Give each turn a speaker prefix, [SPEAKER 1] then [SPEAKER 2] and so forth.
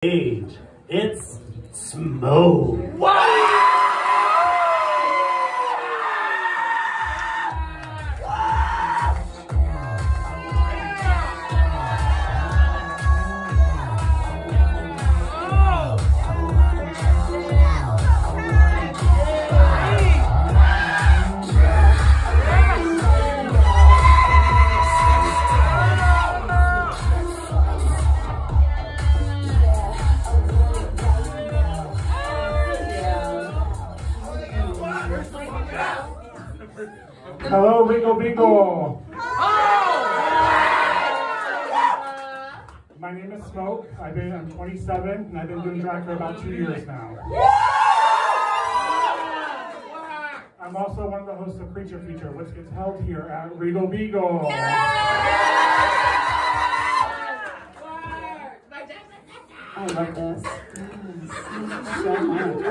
[SPEAKER 1] Age. It's Smoke.
[SPEAKER 2] Hello, Wiggle Wiggle. My name is Smoke. I'm 27 and I've been doing drag for about 2 years now. I'm also one of the hosts of Creature Feature, which gets held here at Wiggle Wiggle.
[SPEAKER 3] I love this. Yes. So much.